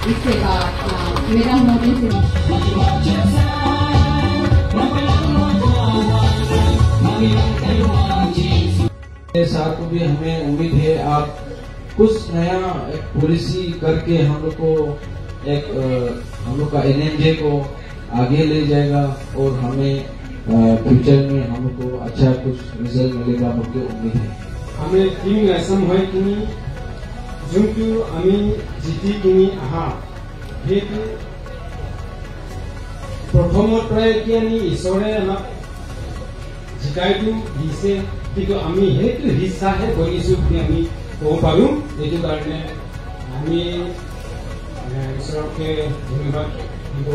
इसके बाद मेरा मोदी से साथ भी हमें उम्मीद है आप कुछ नया एक पॉलिसी करके हम लोग को एक हम लोग का NMJ को आगे ले जाएगा और हमें फ्यूचर में हम लोग को अच्छा कुछ रिजल्ट मिलेगा मुझे उम्मीद है हमें टीम ऐसा है कि जोंतु आमी जीती किनी आहा हेतु प्रथमत प्राय कियानी ईश्वरे आमाक जिकायतु दिसे किन्तु आमी हेतु हिस्साहे बनिसु कि आमी कब पारो एटु कारणे आमी ईश्वरके धन्यवाद দিব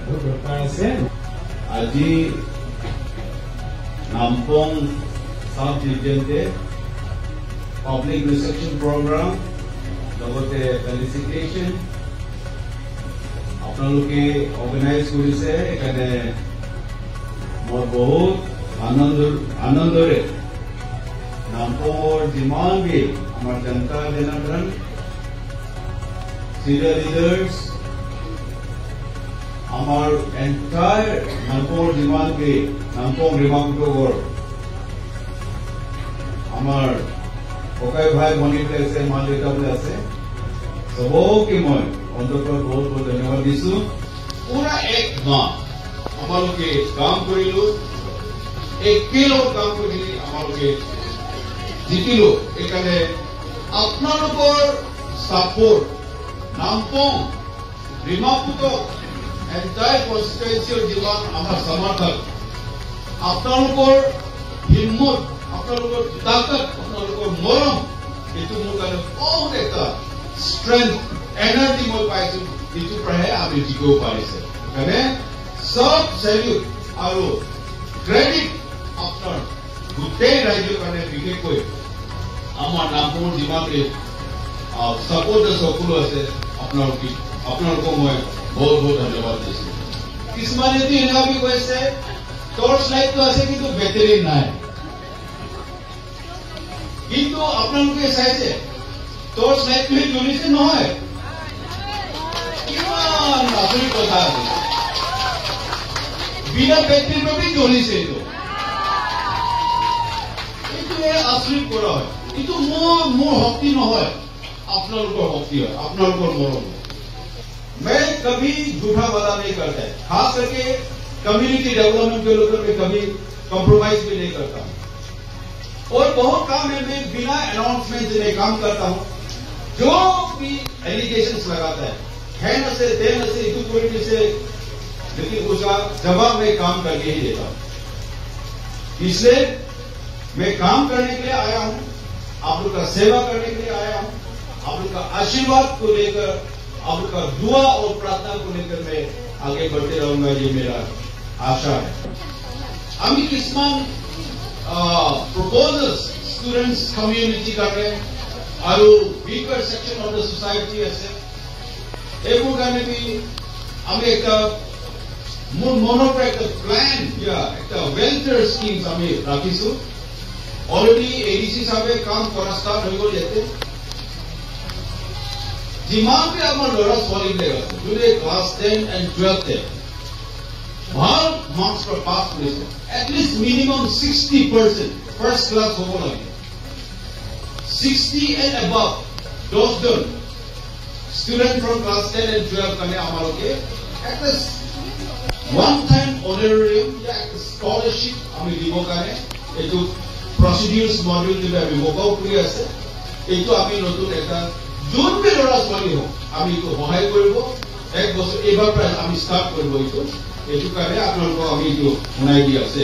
बहुत दरकार আছে আজি नामपोंग सब डिविजनते पब्लिक रिसेप्शन प्रोग्राम লগতে ফেলিসিটেশন আপোনালোকে অর্গানাইজ কৰিছে এখানে মই বহুত আনন্দৰে নামপোংৰ যিমান বি আমাৰ জনতা জনাৰ্দন সিনিয়ৰ লিডাৰ্স আমাৰ এন্টায়াৰ নামপোংৰ যিমান বি নামপোং ৰিমাকুটগৰ আমাৰ ককাই ভাই ভনীতে আছে মা দেউতাবোৰে আছে সবকে মই অন্তৰৰ বহুত বহুত ধন্যবাদ দিছো পুৰা এক মাহ আমালোকে কাম কৰিলো একেলগে কাম কৰি আমালোকে জিতিলো এখানে আপোনালোকৰ সাপোৰ্ট নামপোং ৰিমাকুটক এন্টায়াৰ কনস্টিটুয়েন্সিৰ যিমান আমাৰ সমৰ্থক আপোনালোকৰ হিম্মত আপোনালোকৰ তাকত আপোনালোকৰ মৰম এইটো মোৰ কাৰণে বহুত এটা ষ্ট্ৰেংথ এনাৰ্জি মই পাইছো যিটো প্ৰায় আমি জিকিব পাৰিছে মানে সব সেলিউট আৰু ক্ৰেডিট আপোনাৰ গোটেই ৰাজ্যৰ কাৰণে বিশেষকৈ আমাৰ নামপোংৰ যিমান সাপোৰ্টাৰ সকলো আছে আপোনালোকক মই বহুত বহুত ধন্যবাদ দিছো কিছুমানে এনে ভাবি কৈছে টৰ্চ লাইটটো আছে কিন্তু বেটাৰী নাই কিন্তু আপোনালোকে চাইছে টৰ্চ লাইটটো জ্বলিছে নহয় কিমান আচৰিত কথা আছে বিনা বেটাৰীৰ বাবে জ্বলিছে এইটো আচৰিত কৰা হয় এইটো মোৰ শক্তি নহয় আপোনালোকৰ শক্তি হয় আপোনালোকৰ মৰম मैं कभी झूठा वादा नहीं करता है खास करके कम्युनिटी डेवलपमेंट के लोगों में कभी कॉम्प्रोमाइज भी नहीं करता और बहुत काम है मैं बिना अनाउंसमेंट से नहीं काम करता हूं जो भी एलिगेशंस लगाता है न से दे न से इक्विटी से लेकिन उसका जवाब मैं काम करके ही देता हूं इसलिए मैं काम करने के लिए आया हूं आप लोग का सेवा करने के लिए आया हूं आप लोग का आशीर्वाद को लेकर आपका दुआ और प्रार्थना को लेकर मैं आगे बढ़ते रहूंगा ये मेरा आशा है আমি কিছুমান proposals students community कर रहे हैं और weaker section of the society আছে এইবোৰ কাৰণে भी আমি একটা মনৰ একটা প্ল্যান या একটা welfare schemes আমি ৰাখিছো অলৰেডি ADC সাহেবে কাম কৰা স্টাৰ্ট হৈ গল ইয়াতে যিমান भी আমাৰ ল'ৰা ছোৱালীবিলাক আছে যোনে ক্লাছ 10 and 12 তে ভাল মাৰ্কস পৰা পাছ কৰিছে এটলিষ্ট মিনিমাম 60% ফাৰ্স্ট ক্লাছ হ'ব লাগে 60 and above 10 জন স্টুডেন্ট ফ্রম ক্লাছ 10 and 12 কাৰণে আমালোকে একটা ওয়ান টাইম অনাৰাৰিয়াম या একটা স্কলাৰশিপ আমি দিব কাৰণে এইটো প্ৰসিডিউৰছ মডিউল দিলে আমি ওয়াৰ্কআউট কৰি আছে এইটো আমি নতুন এটা যোন भी ল'ৰা ছোৱালী হোক আমি এইটো সহায় কৰিব এক বছৰ এবাৰ প্ৰায় আমি ষ্টাৰ্ট কৰিব এইটো কাৰণে আপোনালোকক আমি এইটো শুনাই দি আছে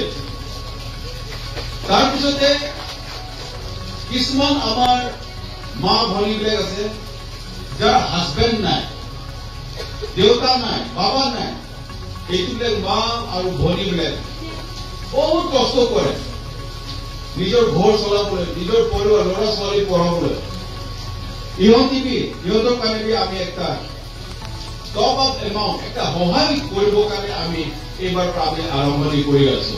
তাৰপিছতে কিছুমান আমাৰ মা ভনীবিলাক আছে যাৰ হাজবেণ্ড নাই দেউতা নাই বাবা নাই এইটোবিলাক মা আৰু ভনীবিলাক বহুত কষ্ট কৰে নিজৰ ঘৰ চলাবলৈ নিজৰ পৰিয়াল ল'ৰা ছোৱালী পঢ়াবলৈ ইহঁতৰ কাৰণে আমি একটা টপ আপ এমাউন্ট একটা সহায় কৰিব কাৰণে আমি এইবাৰ আমি আৰম্ভণি কৰি আছো